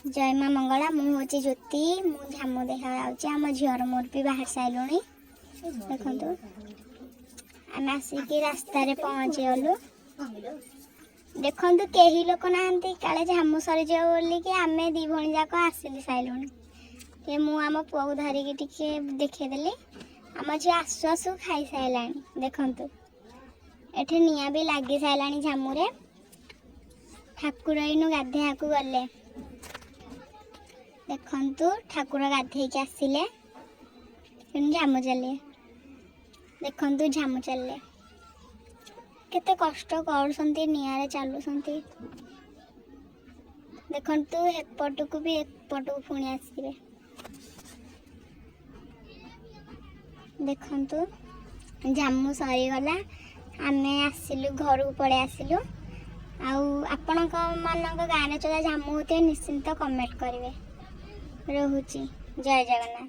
जय माँ मंगला मुझे ज्योति मुझे झामु देखा आम झीर मोर भी बाहर सारे देखु आम आसिक रास्तार पहुँची गलु देखु कई लोक ना काले झामु सरी जाओ बोल कि आम दी भणी जाक आसिली सारे मुझ पुआ को धरिकी टिके देखीदेली आम झी आसु आसु खाई सारा देखु एठे निआ भी लगी सारा झामुरे ठाकुर इनु गाधेया को गले देखु ठाकुर गाधेक आसिले झामु चलिए देखु झामु चलिए केते कष्ट कर निआरे चलुंट देखु एपट को भी एपट को पुणी आसवे देखु झामु सरीगला आम आसिलु घर को पड़े आसिलु आपण गाँव चला झामु होते निश्चिंत कमेंट करेंगे। रोहुची जय जगन्नाथ।